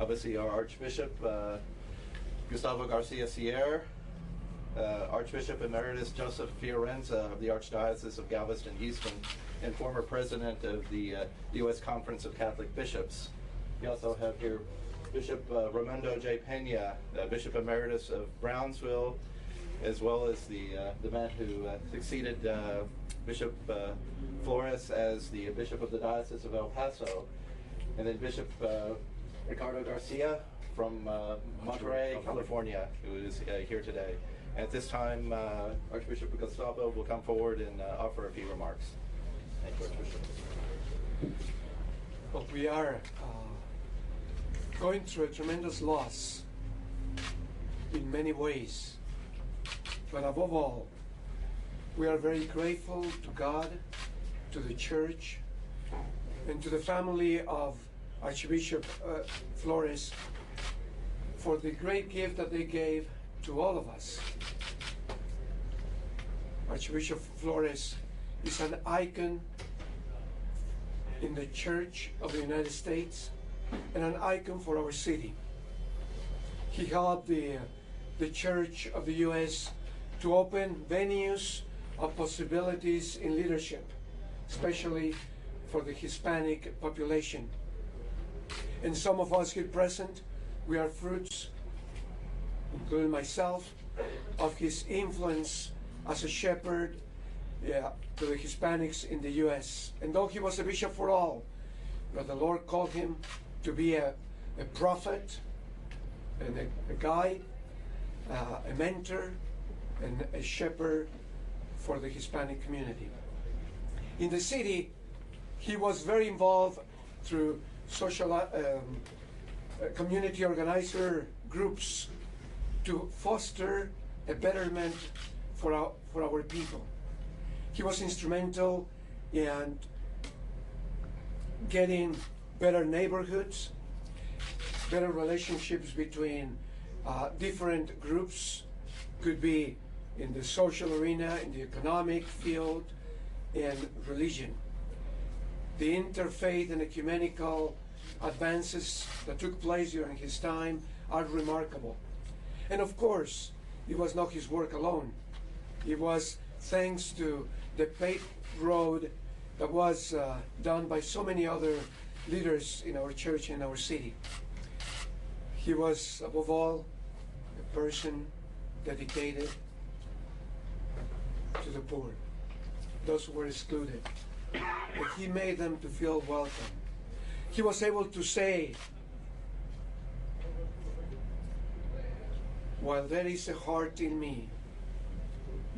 obviously our Archbishop Gustavo Garcia-Siller, Archbishop Emeritus Joseph Fiorenza of the Archdiocese of Galveston, Houston, and former president of the U.S. Conference of Catholic Bishops. We also have here Bishop Raimundo J. Pena, Bishop Emeritus of Brownsville, as well as the man who succeeded Bishop Flores as the Bishop of the Diocese of El Paso, and then Bishop Ricardo Garcia from Monterey, California, who is here today. At this time, Archbishop Gustavo will come forward and offer a few remarks. Thank you, Archbishop. Well, we are going through a tremendous loss in many ways, but above all, we are very grateful to God, to the Church, and to the family of Archbishop Flores for the great gift that they gave to all of us. Archbishop Flores is an icon in the Church of the United States and an icon for our city. He helped the Church of the U.S. to open venues of possibilities in leadership, especially for the Hispanic population. And some of us here present, we are fruits, including myself, of his influence as a shepherd to the Hispanics in the U.S. And though he was a bishop for all, but the Lord called him to be a prophet and a guide, a mentor, and a shepherd for the Hispanic community. In the city, he was very involved through social community organizer groups to foster a betterment for our people. He was instrumental in getting better neighborhoods, better relationships between different groups, could be in the social arena, in the economic field, and religion. The interfaith and ecumenical advances that took place during his time are remarkable. And of course, it was not his work alone. It was thanks to the paved road that was done by so many other leaders in our church and our city. He was, above all, a person dedicated to the poor, those who were excluded. And he made them to feel welcome. He was able to say, while there is a heart in me,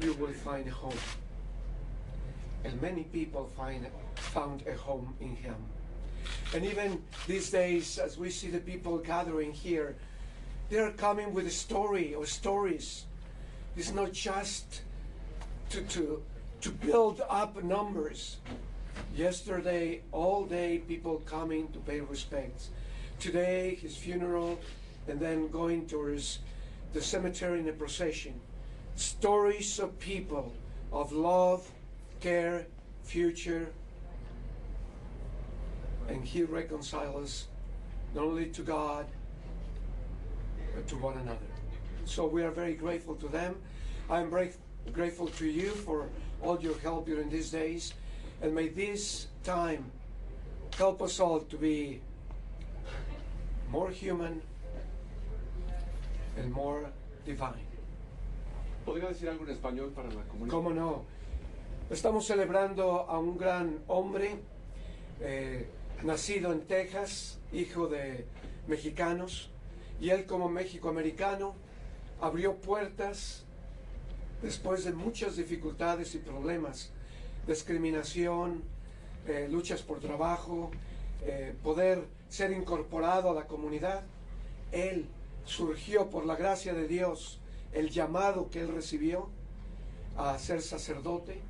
you will find a home. And many people found a home in him. And even these days, as we see the people gathering here, they are coming with a story or stories. It's not just to build up numbers. Yesterday, all day, people coming to pay respects. Today, his funeral, and then going towards the cemetery in a procession. Stories of people, of love, care, future. And he reconciles us not only to God, but to one another. So we are very grateful to them. I'm very grateful to you for all your help during these days. And may this time help us all to be more human and more divine. ¿Podría decir algo en español para la comunidad? ¿Cómo no? Estamos celebrando a un gran hombre, nacido en Texas, hijo de mexicanos, y él como mexicoamericano abrió puertas después de muchas dificultades y problemas, discriminación, luchas por trabajo, poder ser incorporado a la comunidad. Él surgió por la gracia de Dios, el llamado que él recibió a ser sacerdote,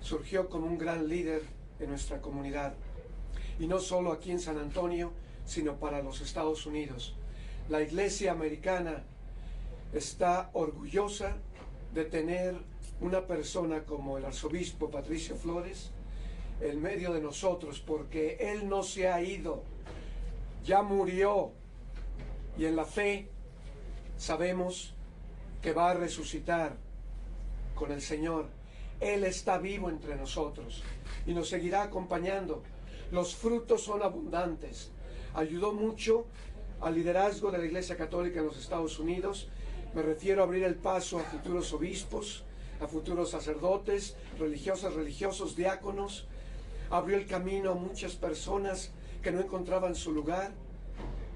surgió como un gran líder en nuestra comunidad. Y no solo aquí en San Antonio, sino para los Estados Unidos. La Iglesia americana está orgullosa de tener una persona como el Arzobispo Patricio Flores en medio de nosotros, porque él no se ha ido, ya murió y en la fe sabemos que va a resucitar con el Señor. Él está vivo entre nosotros y nos seguirá acompañando. Los frutos son abundantes. Ayudó mucho al liderazgo de la Iglesia Católica en los Estados Unidos. Me refiero a abrir el paso a futuros obispos, a futuros sacerdotes, religiosos, diáconos. Abrió el camino a muchas personas que no encontraban su lugar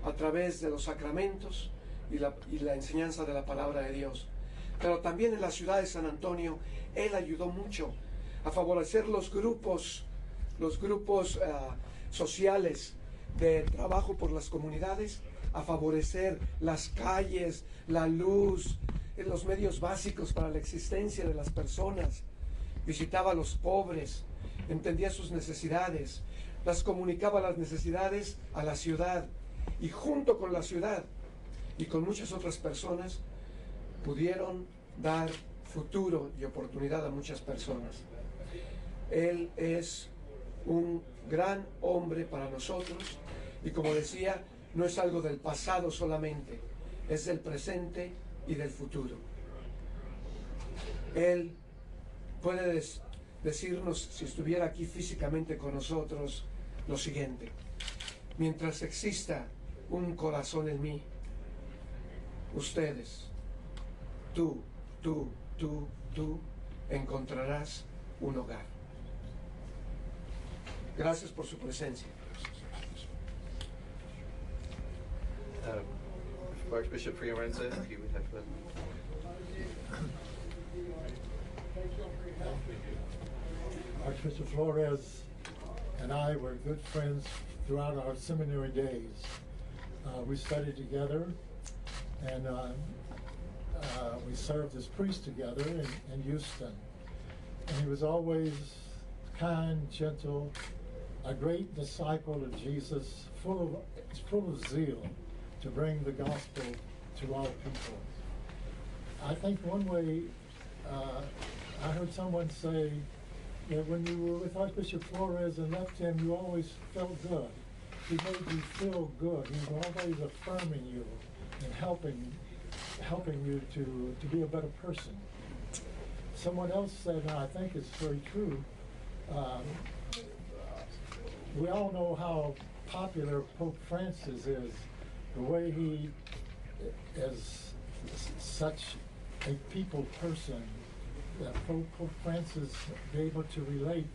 a través de los sacramentos y la enseñanza de la palabra de Dios. Pero también en la ciudad de San Antonio, Él ayudó mucho a favorecer los grupos sociales de trabajo por las comunidades, a favorecer las calles, la luz, los medios básicos para la existencia de las personas. Visitaba a los pobres, entendía sus necesidades, las comunicaba las necesidades a la ciudad, y junto con la ciudad y con muchas otras personas pudieron dar futuro y oportunidad a muchas personas. Él es un gran hombre para nosotros y, como decía, no es algo del pasado solamente, es del presente y del futuro. Él puede decirnos, si estuviera aquí físicamente con nosotros, lo siguiente: mientras exista un corazón en mí, ustedes, tú, encontrarás un hogar. Gracias por su presencia. Archbishop Flores, if you would have to. Archbishop Flores and I were good friends throughout our seminary days. We studied together, and we served as priests together in Houston. And he was always kind, gentle, a great disciple of Jesus, full of zeal to bring the gospel to all people. I think one way, I heard someone say that when you were with Archbishop Flores and left him, you always felt good. He made you feel good. He was always affirming you and helping you to be a better person. Someone else said, and I think it's very true, we all know how popular Pope Francis is, the way he is such a people person, that Pope Francis be able to relate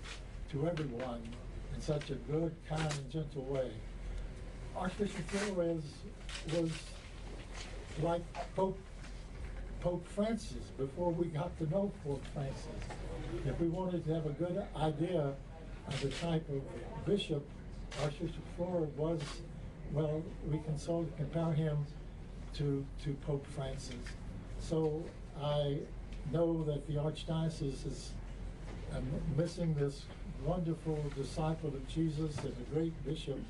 to everyone in such a good, kind, and gentle way. Archbishop Flores was like Pope Francis before we got to know Pope Francis. If we wanted to have a good idea of the type of bishop Archbishop Flores was, well, we can sort of compare him to Pope Francis. So I know that the Archdiocese is missing this wonderful disciple of Jesus and a great bishop,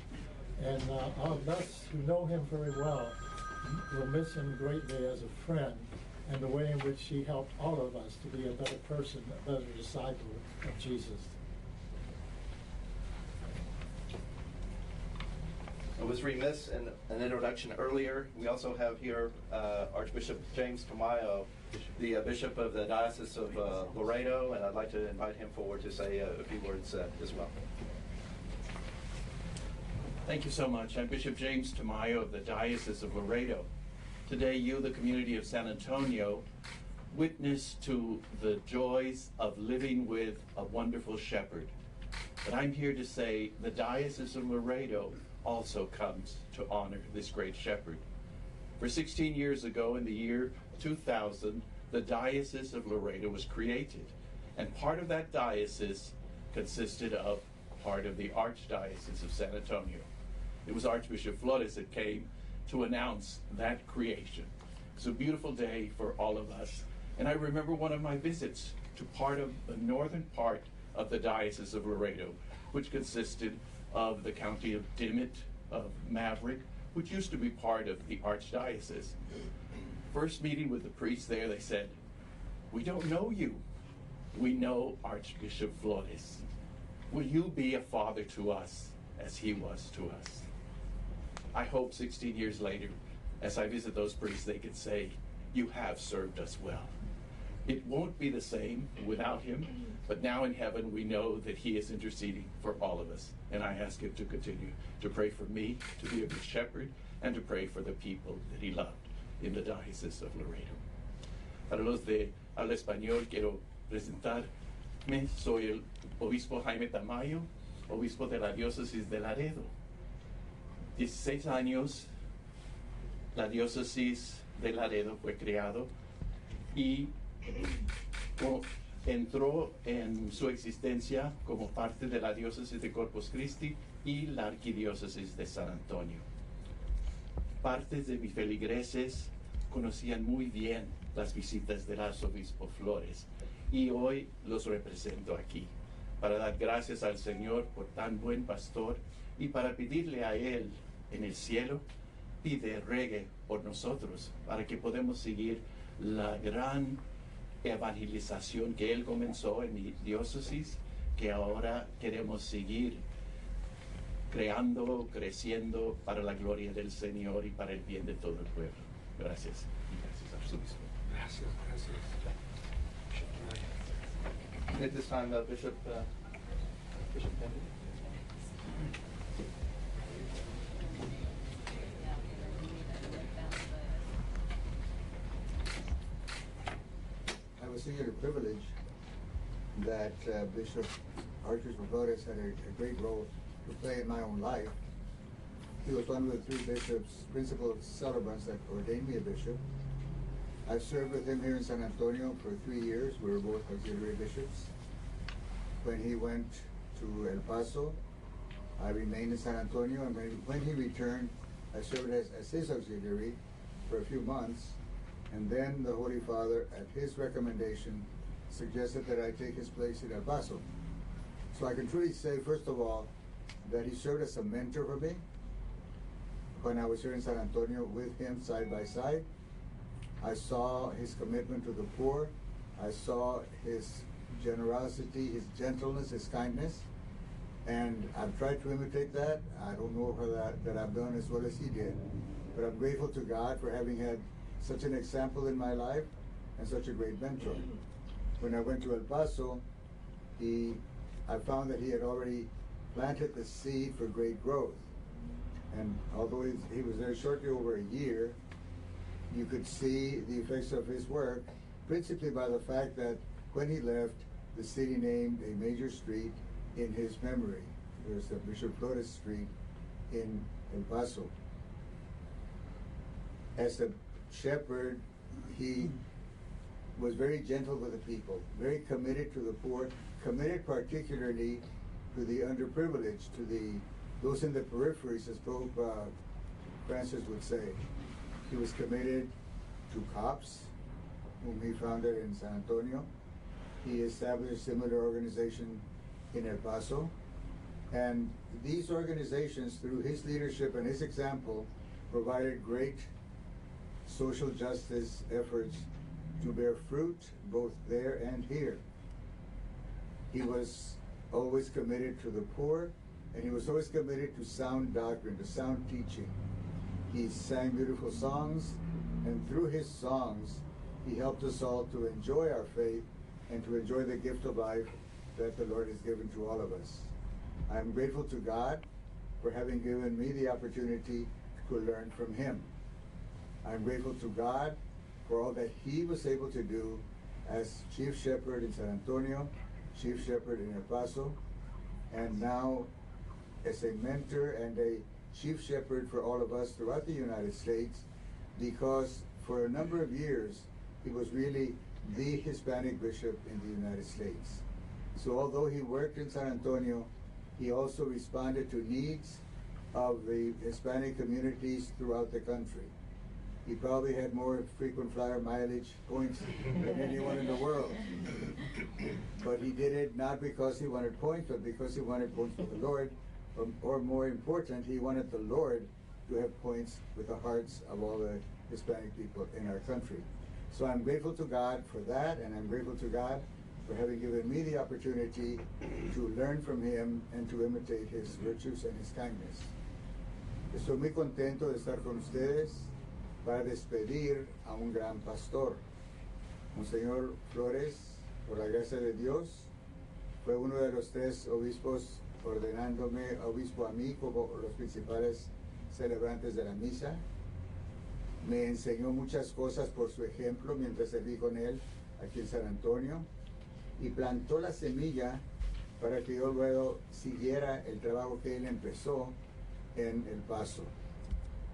and all of us who know him very well will miss him greatly as a friend, and the way in which he helped all of us to be a better person, a better disciple of Jesus. I was remiss in an introduction earlier. We also have here Archbishop James Tamayo, the Bishop of the Diocese of Laredo, and I'd like to invite him forward to say a few words as well. Thank you so much. I'm Bishop James Tamayo of the Diocese of Laredo. Today, you, the community of San Antonio, witness to the joys of living with a wonderful shepherd. But I'm here to say the Diocese of Laredo also comes to honor this great shepherd. For 16 years ago, in the year 2000, the Diocese of Laredo was created, and part of that diocese consisted of part of the Archdiocese of San Antonio. It was Archbishop Flores that came to announce that creation. It's a beautiful day for all of us, and I remember one of my visits to part of the northern part of the Diocese of Laredo, which consisted of the county of Dimmitt, of Maverick, which used to be part of the Archdiocese. First meeting with the priests there, they said, "We don't know you. We know Archbishop Flores. Will you be a father to us as he was to us?" I hope 16 years later, as I visit those priests, they can say, you have served us well. It won't be the same without him, but now in heaven we know that he is interceding for all of us. And I ask him to continue to pray for me, to be a good shepherd, and to pray for the people that he loved in the Diocese of Laredo. Para los de habla español, quiero presentarme. Soy el obispo Jaime Tamayo, obispo de la diócesis de Laredo. 16 años, la diócesis de Laredo fue creado y entró en su existencia como parte de la diócesis de Corpus Christi y la arquidiócesis de San Antonio. Partes de mis feligreses conocían muy bien las visitas del arzobispo Flores y hoy los represento aquí para dar gracias al Señor por tan buen pastor y para pedirle a Él en el cielo, ruegue por nosotros para que podamos seguir la gran evangelización que Él comenzó en mi diócesis, que ahora queremos seguir creando, creciendo para la gloria del Señor y para el bien de todo el pueblo. Gracias. Y gracias, arzobispo. Gracias, gracias. At this time, Bishop Kennedy. I was thinking of privilege that Archbishop Flores had a great role to play in my own life. He was one of the three bishops, principal celebrants that ordained me a bishop. I've served with him here in San Antonio for 3 years. We were both auxiliary bishops. When he went to El Paso, I remained in San Antonio, and when he returned, I served as his auxiliary for a few months. And then the Holy Father, at his recommendation, suggested that I take his place in El Paso. So I can truly say, first of all, that he served as a mentor for me when I was here in San Antonio with him side by side. I saw his commitment to the poor. I saw his generosity, his gentleness, his kindness. And I've tried to imitate that. I don't know that I've done as well as he did. But I'm grateful to God for having had such an example in my life and such a great mentor. When I went to El Paso, I found that he had already planted the seed for great growth. And although he was there shortly over a year, you could see the effects of his work, principally by the fact that when he left, the city named a major street in his memory. There's the Bishop Flores Street in El Paso. As a shepherd, he was very gentle with the people, very committed to the poor, committed particularly to the underprivileged, to those in the peripheries, as Pope Francis would say. He was committed to COPS, whom he founded in San Antonio. He established a similar organization in El Paso. And these organizations, through his leadership and his example, provided great social justice efforts to bear fruit both there and here. He was always committed to the poor, and he was always committed to sound doctrine, to sound teaching. He sang beautiful songs, and through his songs, he helped us all to enjoy our faith and to enjoy the gift of life that the Lord has given to all of us. I'm grateful to God for having given me the opportunity to learn from him. I'm grateful to God for all that he was able to do as chief shepherd in San Antonio, chief shepherd in El Paso, and now as a mentor and a chief shepherd for all of us throughout the United States, because for a number of years, he was really the Hispanic bishop in the United States. So although he worked in San Antonio, he also responded to needs of the Hispanic communities throughout the country. He probably had more frequent flyer mileage points than anyone in the world. But he did it not because he wanted points, but because he wanted points with the Lord, or more important, he wanted the Lord to have points with the hearts of all the Hispanic people in our country. So I'm grateful to God for that, and I'm grateful to God for having given me the opportunity to learn from him and to imitate his virtues and his kindness. Estoy muy contento de estar con ustedes. para despedir a un gran pastor. Monseñor Flores, por la gracia de Dios, fue uno de los 3 obispos ordenándome obispo a mí como los principales celebrantes de la misa. Me enseñó muchas cosas por su ejemplo mientras serví con él aquí en San Antonio y plantó la semilla para que yo luego siguiera el trabajo que él empezó en El Paso.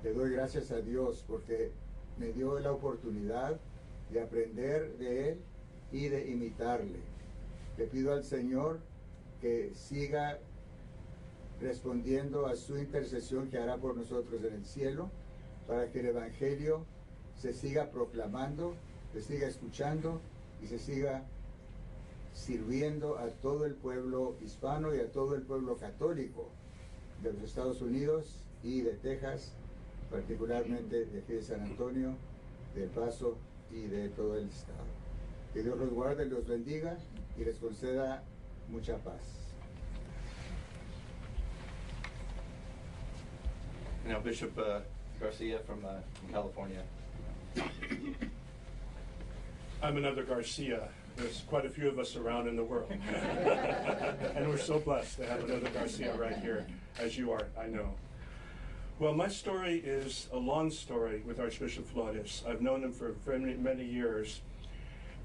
Le doy gracias a Dios porque me dio la oportunidad de aprender de él y de imitarle. Le pido al Señor que siga respondiendo a su intercesión que hará por nosotros en el cielo, para que el Evangelio se siga proclamando, se siga escuchando y se siga sirviendo a todo el pueblo hispano y a todo el pueblo católico de los Estados Unidos y de Texas, particularmente de aquí de San Antonio, de El Paso y de todo el estado. Que Dios los guarde, los bendiga y les conceda mucha paz. Now Bishop Garcia from California. I'm another Garcia. There's quite a few of us around in the world. And we're so blessed to have another Garcia right here, as you are, I know. Well, my story is a long story with Archbishop Flores. I've known him for many, many years.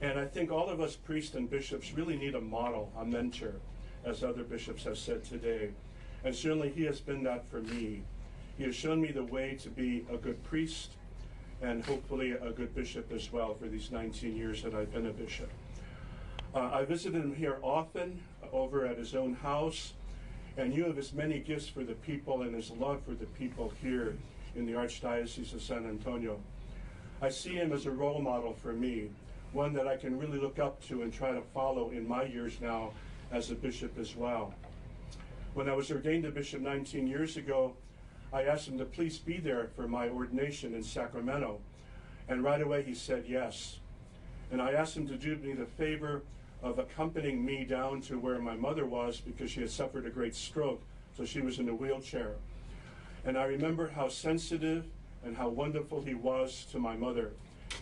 And I think all of us priests and bishops really need a model, a mentor, as other bishops have said today. And certainly he has been that for me. He has shown me the way to be a good priest and hopefully a good bishop as well for these 19 years that I've been a bishop. I visited him here often, over at his own house, and knew of his many gifts for the people and his love for the people here in the Archdiocese of San Antonio. I see him as a role model for me, one that I can really look up to and try to follow in my years now as a bishop as well. When I was ordained a bishop 19 years ago, I asked him to please be there for my ordination in Sacramento, and right away he said yes. And I asked him to do me the favor of accompanying me down to where my mother was because she had suffered a great stroke, so she was in a wheelchair. And I remember how sensitive and how wonderful he was to my mother.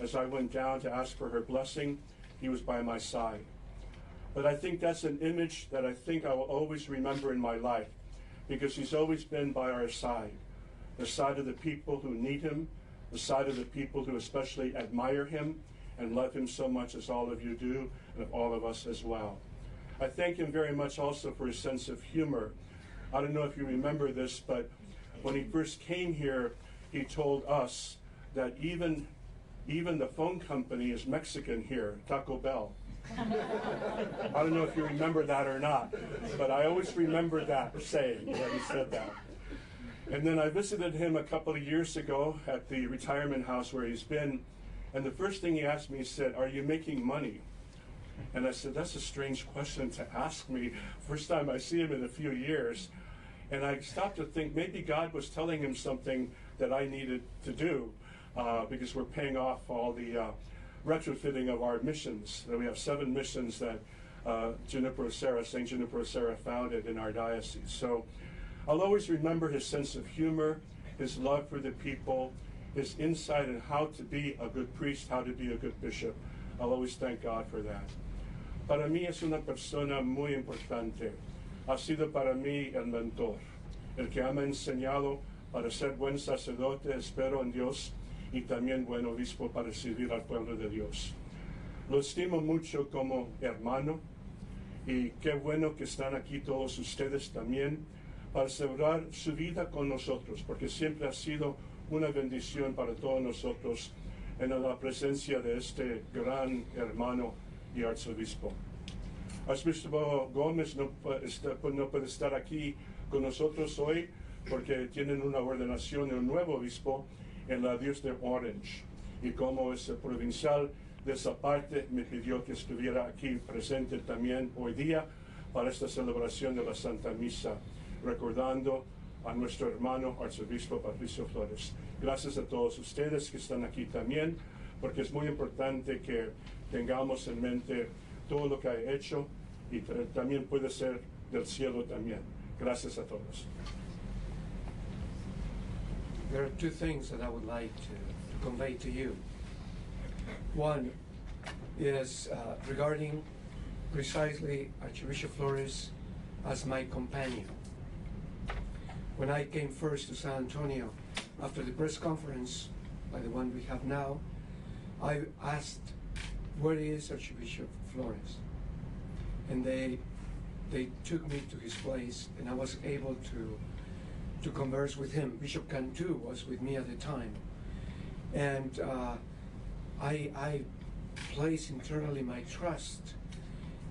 As I went down to ask for her blessing, he was by my side. But I think that's an image that I think I will always remember in my life, because he's always been by our side, the side of the people who need him, the side of the people who especially admire him and love him so much as all of you do, and of all of us as well. I thank him very much also for his sense of humor. I don't know if you remember this, but when he first came here, he told us that even the phone company is Mexican here, Taco Bell. I don't know if you remember that or not, but I always remember that saying, that he said that. And then I visited him a couple of years ago at the retirement house where he's been, and the first thing he asked me, he said, "Are you making money?" And I said, "That's a strange question to ask me. First time I see him in a few years." And I stopped to think maybe God was telling him something that I needed to do, because we're paying off all the retrofitting of our missions. We have 7 missions that St. Junipero Serra founded in our diocese. So I'll always remember his sense of humor, his love for the people, his insight in how to be a good priest, how to be a good bishop. I'll always thank God for that. Para mí es una persona muy importante. Ha sido para mí el mentor, el que me ha enseñado para ser buen sacerdote, espero en Dios, y también buen obispo para servir al pueblo de Dios. Lo estimo mucho como hermano, y qué bueno que están aquí todos ustedes también para celebrar su vida con nosotros, porque siempre ha sido una bendición para todos nosotros en la presencia de este gran hermano y arzobispo. Archbishop Gómez no puede estar aquí con nosotros hoy porque tienen una ordenación de un nuevo obispo en la diócesis de Orange. Y como es el provincial de esa parte, me pidió que estuviera aquí presente también hoy día para esta celebración de la Santa Misa, recordando a nuestro hermano Arzobispo Patrick Flores. Gracias a todos ustedes que están aquí también, porque es muy importante que tengamos en mente todo lo que ha hecho y también puede ser del cielo también. Gracias a todos. There are 2 things that I would like to convey to you. One is regarding precisely Archbishop Flores as my companion. When I came first to San Antonio after the press conference, like the one we have now, I asked, where is Archbishop Flores? And they took me to his place, and I was able to converse with him. Bishop Cantu was with me at the time. And I place internally my trust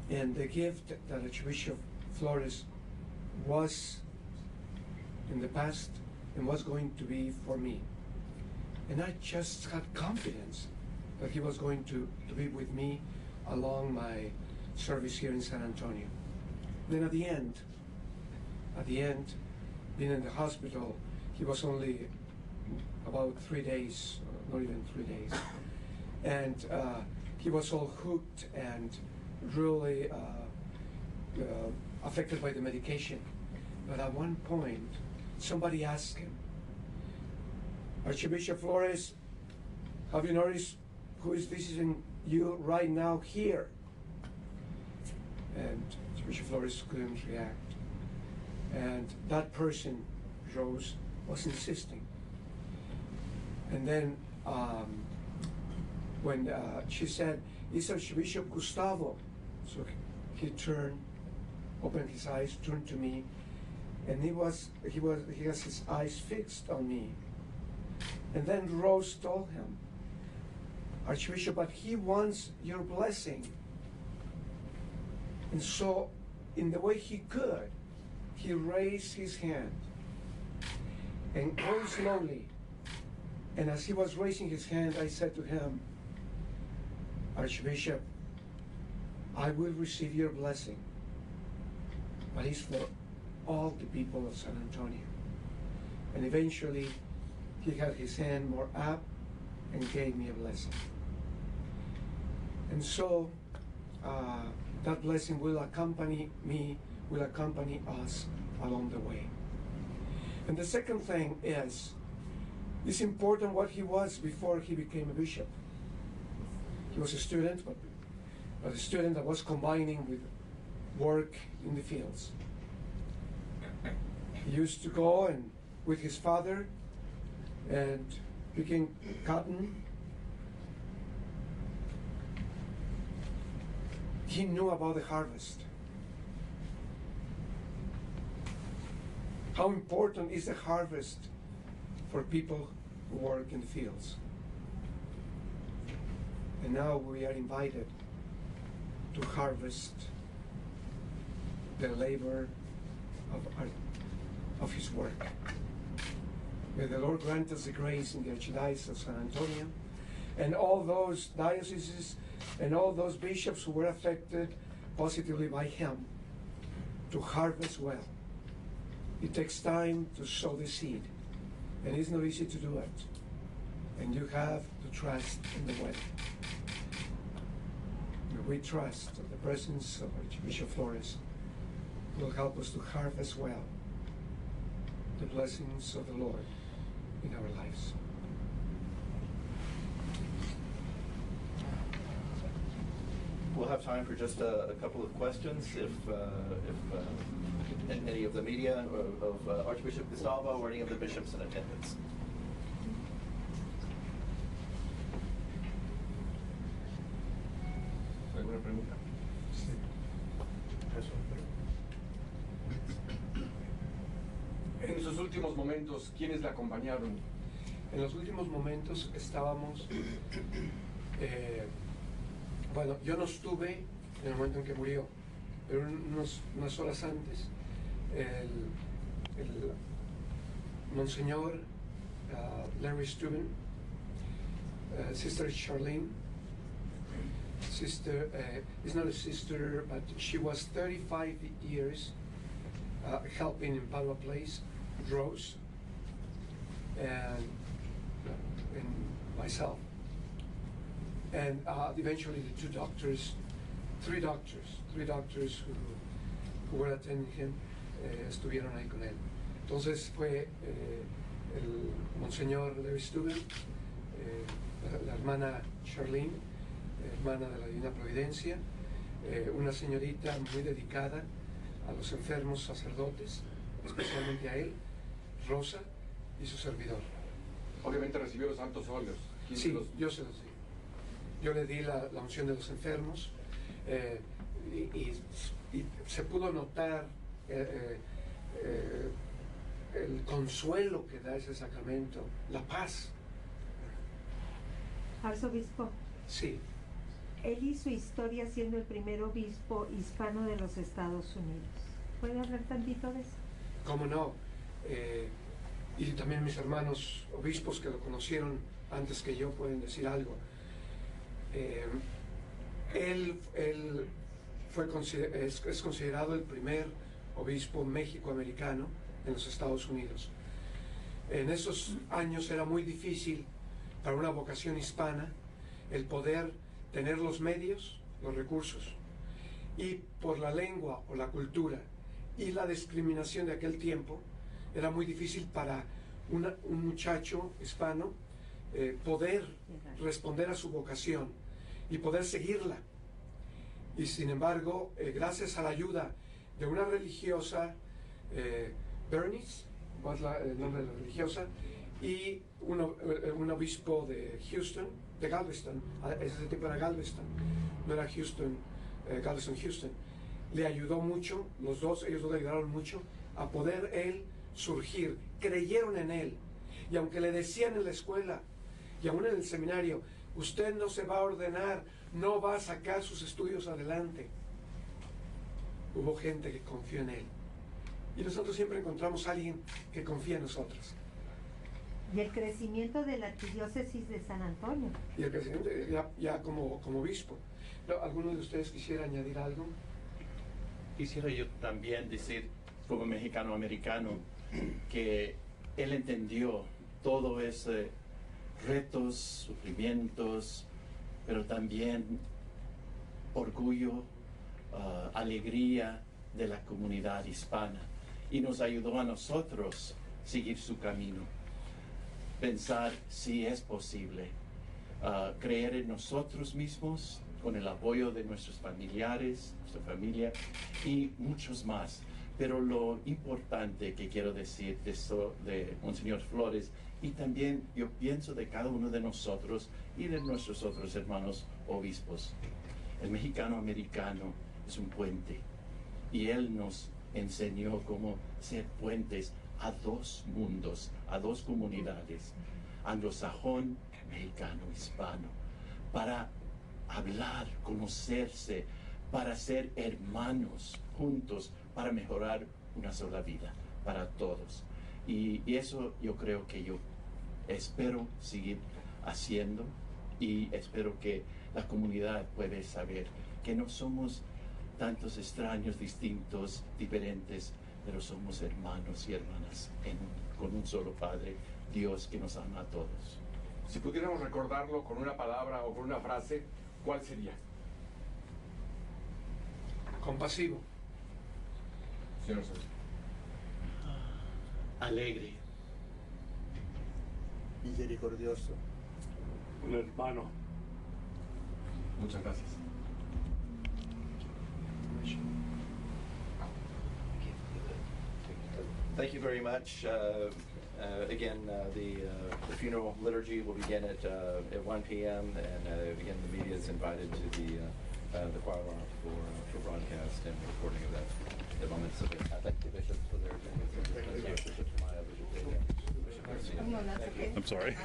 in the gift that Archbishop Flores was in the past and was going to be for me. And I just had confidence that he was going to be with me along my service here in San Antonio. Then at the end, being in the hospital, he was only about 3 days, not even 3 days. And he was all hooked and really affected by the medication. But at one point, somebody asked him, Archbishop Flores, have you noticed who is visiting you right now here? And Archbishop Flores couldn't react. And that person, Rose, was insisting. And then when she said, it's Archbishop Gustavo. So he turned, opened his eyes, turned to me, and he has his eyes fixed on me. And then Rose told him, Archbishop, but he wants your blessing. And so, in the way he could, he raised his hand and very slowly. And as he was raising his hand, I said to him, Archbishop, I will receive your blessing, but it's for all the people of San Antonio. And eventually, he had his hand more up and gave me a blessing. And so, that blessing will accompany me, will accompany us along the way. And the second thing is, it's important what he was before he became a bishop. He was a student, but a student that was combining with work in the fields. He used to go and with his father and picking cotton. He knew about the harvest. How important is the harvest for people who work in the fields? And now we are invited to harvest the labor of his work. May the Lord grant us the grace in the Archdiocese of San Antonio and all those dioceses and all those bishops who were affected positively by him to harvest well. It takes time to sow the seed, and it's not easy to do it. And you have to trust in the way. We trust that the presence of Archbishop Flores will help us to harvest well the blessings of the Lord in our lives. We'll have time for just a couple of questions if any of the media of Archbishop Gustavo or any of the bishops in attendance. ¿Alguna pregunta? En sus últimos momentos, ¿quiénes le acompañaron? En los últimos momentos estábamos, bueno, yo no estuve en el momento en que murió, pero unas horas antes, el Monseñor Larry Steuben, Sister Charlene, sister, is not a sister, but she was 35 years helping in Palma Place, Rose, and myself. And eventually the three doctors who were attending him estuvieron ahí con él. Entonces fue el Monseñor Larry Steuben, la hermana Charlene, hermana de la Divina Providencia, una señorita muy dedicada a los enfermos sacerdotes, especialmente a él, Rosa, y su servidor. Obviamente recibió los santos óleos. Sí, yo se los di. Yo le di la unción de los enfermos y se pudo notar el consuelo que da ese sacramento, la paz. Arzobispo, Sí, él hizo historia siendo el primer obispo hispano de los Estados Unidos. ¿Puede hablar tantito de eso? cómo no. Y también mis hermanos obispos que lo conocieron antes que yo pueden decir algo. Él es considerado el primer obispo méxico-americano en los Estados Unidos. En esos años era muy difícil para una vocación hispana el poder tener los medios, los recursos, y por la lengua o la cultura y la discriminación de aquel tiempo, era muy difícil para un muchacho hispano poder responder a su vocación y poder seguirla. Y sin embargo, gracias a la ayuda de una religiosa, Bernice, ¿cuál es el nombre de la religiosa? Y un obispo de Houston, de Galveston, ese tipo era Galveston, no era Houston, Galveston, Houston, le ayudó mucho, ellos dos le ayudaron mucho a poder él surgir, creyeron en él. Y aunque le decían en la escuela y aún en el seminario, usted no se va a ordenar, no va a sacar sus estudios adelante, hubo gente que confió en él. Y nosotros siempre encontramos a alguien que confía en nosotros. Y el crecimiento de la arquidiócesis de San Antonio. Y el crecimiento ya como obispo. ¿Alguno de ustedes quisiera añadir algo? Quisiera yo también decir, como mexicano-americano, que él entendió todo ese retos, sufrimientos, pero también orgullo, alegría de la comunidad hispana, y nos ayudó a nosotros seguir su camino, pensar si es posible, creer en nosotros mismos con el apoyo de nuestros familiares, nuestra familia y muchos más. Pero lo importante que quiero decir de esto de Monseñor Flores, y también yo pienso de cada uno de nosotros y de nuestros otros hermanos obispos, el mexicano-americano es un puente, y él nos enseñó cómo ser puentes a dos mundos, a dos comunidades, anglosajón, mexicano, hispano, para hablar, conocerse, para ser hermanos juntos, para mejorar una sola vida para todos. Y eso yo creo que yo espero seguir haciendo, y espero que la comunidad pueda saber que no somos tantos extraños, distintos, diferentes, pero somos hermanos y hermanas con un solo Padre, Dios, que nos ama a todos. Si pudiéramos recordarlo con una palabra o con una frase, ¿cuál sería? Compasivo. Señor José. Alegre. Misericordioso. Un hermano. Muchas gracias. Thank you very much. Again, the funeral liturgy will begin at 1 p.m. and again, the media is invited to the choir lounge for broadcast and recording of that moment. So thank the bishops for their attendance. Archbishop Maya, Bishop Garcia. I'm sorry.